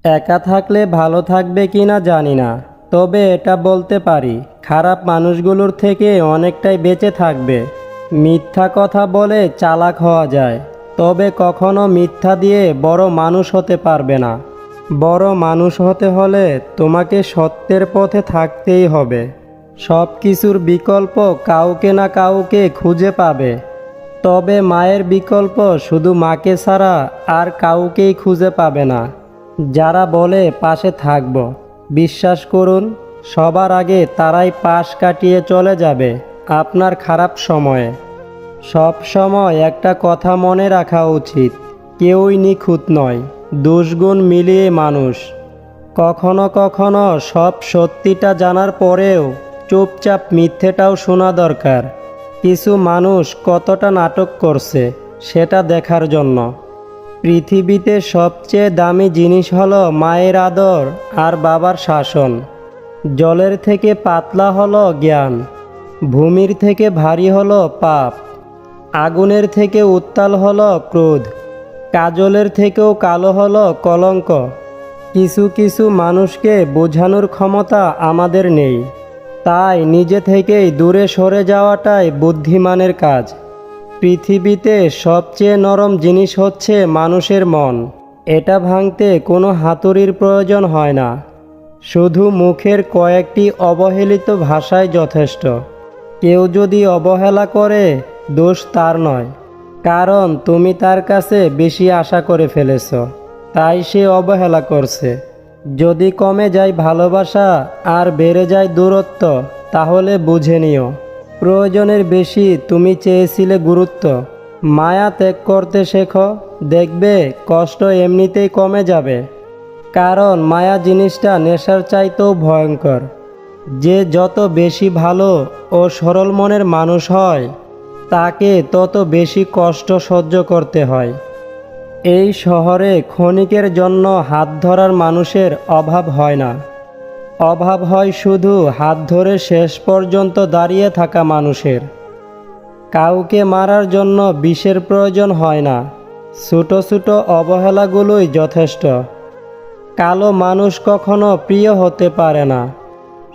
একা থাকলে ভালো থাকবে কিনা জানি না, তবে এটা বলতে পারি খারাপ মানুষগুলোর থেকে অনেকটাই বেঁচে থাকবে। মিথ্যা কথা বলে চালাক হওয়া যায়, তবে কখনো মিথ্যা দিয়ে বড় মানুষ হতে পারবে না। বড় মানুষ হতে হলে তোমাকে সত্যের পথে থাকতেই হবে। সব কিছুর বিকল্প কাউকে না কাউকে খুঁজে পাবে, তবে মায়ের বিকল্প শুধু মাকে ছাড়া আর কাউকেই খুঁজে পাবে না। যারা বলে পাশে থাকব, বিশ্বাস করুন সবার আগে তারাই পাশ কাটিয়ে চলে যাবে আপনার খারাপ সময়ে। সব সময় একটা কথা মনে রাখা উচিত, কেউই নিখুঁত নয়, দোষগুণ মিলিয়ে মানুষ। কখনো কখনো সব সত্যিটা জানার পরেও চুপচাপ মিথ্যেটাও শোনা দরকার। কিছু মানুষ কতটা নাটক করছে সেটা দেখার জন্য। পৃথিবীতে সবচেয়ে দামি জিনিস হলো মায়ের আদর আর বাবার শাসন। জলের থেকে পাতলা হলো জ্ঞান, ভূমির থেকে ভারী হলো পাপ, আগুনের থেকে উত্তাল হলো ক্রোধ, কাজলের থেকেও কালো হলো কলঙ্ক। কিছু কিছু মানুষকে বোঝানোর ক্ষমতা আমাদের নেই, তাই নিজে থেকেই দূরে সরে যাওয়াটাই বুদ্ধিমানের কাজ। পৃথিবীতে সবচেয়ে নরম জিনিস হচ্ছে মানুষের মন। এটা ভাঙতে কোনো হাতুড়ির প্রয়োজন হয় না, শুধু মুখের কয়েকটি অবহেলিত ভাষাই যথেষ্ট। কেউ যদি অবহেলা করে, দোষ তার নয়, কারণ তুমি তার কাছে বেশি আশা করে ফেলেছ, তাই সে অবহেলা করছে। যদি কমে যায় ভালোবাসা আর বেড়ে যায় দূরত্ব, তাহলে বুঝে নিও প্রয়োজনের বেশি তুমি চেয়েছিলে গুরুত্ব। মায়া ত্যাগ করতে শেখো, দেখবে কষ্ট এমনিতেই কমে যাবে। কারণ মায়া জিনিসটা নেশার চাইতেও ভয়ঙ্কর। যে যত বেশি ভালো ও সরল মনের মানুষ হয়, তাকে তত বেশি কষ্ট সহ্য করতে হয়। এই শহরে ক্ষণিকের জন্য হাত ধরার মানুষের অভাব হয় না, অভাব হয় শুধু হাত ধরে শেষ পর্যন্ত দাঁড়িয়ে থাকা মানুষের। কাউকে মারার জন্য বিষের প্রয়োজন হয় না, ছোট ছোট অবহেলাগুলোই যথেষ্ট। কালো মানুষ কখনো প্রিয় হতে পারে না,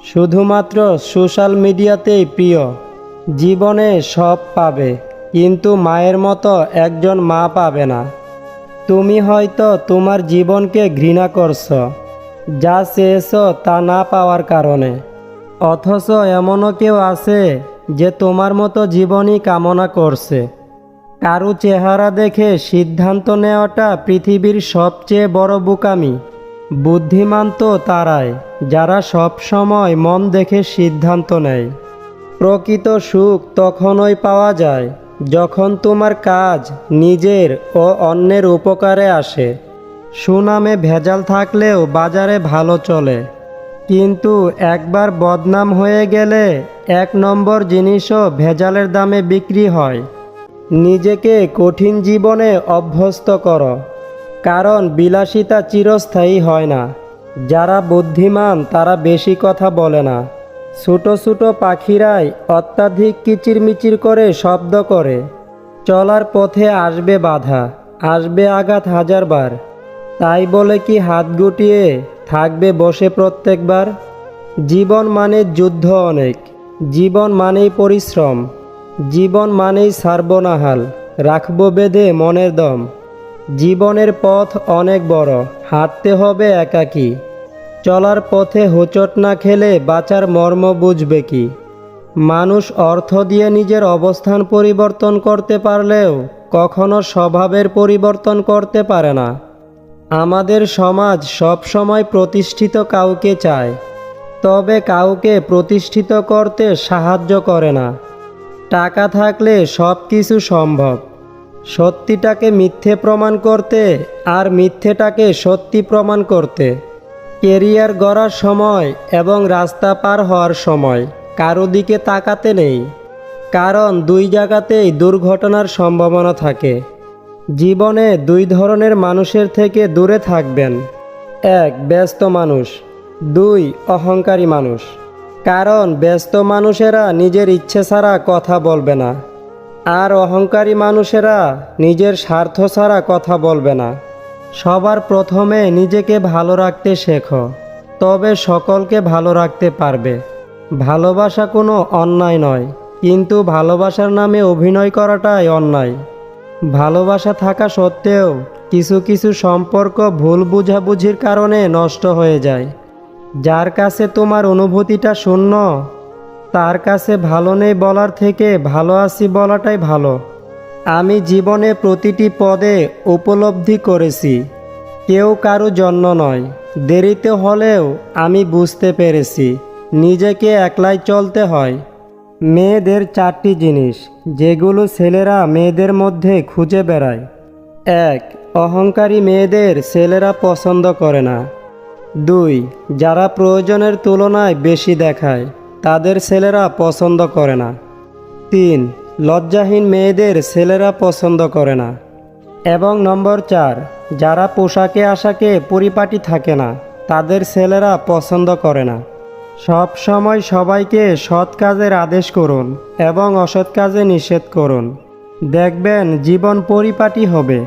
শুধুমাত্র সোশ্যাল মিডিয়াতেই প্রিয়। জীবনে সব পাবে, কিন্তু মায়ের মতো একজন মা পাবে না। তুমি হয়তো তোমার জীবনকে ঘৃণা করছো, যা চেয়েছো তা না পাওয়ার কারণে। অথচ এমনও কেউ আছে যে তোমার মতো জীবনই কামনা করছে। কারো চেহারা দেখে সিদ্ধান্ত নেওয়াটা পৃথিবীর সবচেয়ে বড় বোকামি। বুদ্ধিমান তো তারাই যারা সব সময় মন দেখে সিদ্ধান্ত নেয়। প্রকৃত সুখ তখনই পাওয়া যায় যখন তোমার কাজ নিজের ও অন্যের উপকারে আসে। সুনামে ভেজাল থাকলেও বাজারে ভালো চলে, কিন্তু একবার বদনাম হয়ে গেলে 1 নম্বর জিনিসও ভেজালের দামে বিক্রি হয়। নিজেকে কঠিন জীবনে অভ্যস্ত করো, কারণ বিলাসিতা চিরস্থায়ী হয় না। যারা বুদ্ধিমান তারা বেশি কথা বলে না। ছোট ছোট পাখিরাই অত্যাধিক কিচিরমিচির করে শব্দ করে। চলার পথে আসবে বাধা, আসবে আঘাত হাজারবার, তাই বলে কি হাত গুটিয়ে থাকবে বসে প্রত্যেকবার? জীবন মানে যুদ্ধ অনেক, জীবন মানেই পরিশ্রম, জীবন মানেই ছাড়বো না হাল, রাখবো বেঁধে মনের দম। জীবনের পথ অনেক বড়, হাঁটতে হবে একাকী। চলার পথে হোঁচট না খেলে বাঁচার মর্ম বুঝবে কি? মানুষ অর্থ দিয়ে নিজের অবস্থান পরিবর্তন করতে পারলেও কখনো স্বভাবের পরিবর্তন করতে পারে না। আমাদের সমাজ সব সময় প্রতিষ্ঠিত কাউকে চায়, তবে কাউকে প্রতিষ্ঠিত করতে সাহায্য করে না। টাকা থাকলে সব কিছু সম্ভব, সত্যিটাকে মিথ্যে প্রমাণ করতে আর মিথ্যেটাকে সত্যি প্রমাণ করতে। কেরিয়ার গড়ার সময় এবং রাস্তা পার হওয়ার সময় কারো দিকে তাকাতে নেই, কারণ দুই জায়গাতেই দুর্ঘটনার সম্ভাবনা থাকে। জীবনে 2 ধরনের মানুষের থেকে দূরে থাকবেন। 1 ব্যস্ত মানুষ, 2 অহংকারী মানুষ। কারণ ব্যস্ত মানুষেরা নিজের ইচ্ছে ছাড়া কথা বলবে না, আর অহংকারী মানুষেরা নিজের স্বার্থ ছাড়া কথা বলবে না। সবার প্রথমে নিজেকে ভালো রাখতে শেখো, তবে সকলকে ভালো রাখতে পারবে। ভালোবাসা কোনো অন্যায় নয়, কিন্তু ভালোবাসার নামে অভিনয় করাটাই অন্যায়। ভালোবাসা থাকা সত্ত্বেও কিছু কিছু সম্পর্ক ভুল বোঝাবুঝির কারণে নষ্ট হয়ে যায়। যার কাছে তোমার অনুভূতিটা শূন্য, তার কাছে ভালো নেই বলার থেকে ভালো আছি বলাটাই ভালো। আমি জীবনে প্রতিটি পদে উপলব্ধি করেছি, কেউ কারো জন্য নয়। দেরিতে হলেও আমি বুঝতে পেরেছি নিজেকে একলাই চলতে হয়। মেয়েদের 4টি জিনিস যেগুলো ছেলেরা মেয়েদের মধ্যে খুঁজে বেড়ায়। 1. অহংকারী মেয়েদের ছেলেরা পছন্দ করে না। 2. যারা প্রয়োজনের তুলনায় বেশি দেখায়, তাদের ছেলেরা পছন্দ করে না। 3. লজ্জাহীন মেয়েদের ছেলেরা পছন্দ করে না। এবং নম্বর 4, যারা পোশাকে আশাকে পরিপাটি থাকে না, তাদের ছেলেরা পছন্দ করে না। সব সময় সবাইকে সৎ কাজের আদেশ করুন এবং অসৎ কাজে নিষেধ করুন। দেখবেন জীবন পরিপাটি হবে।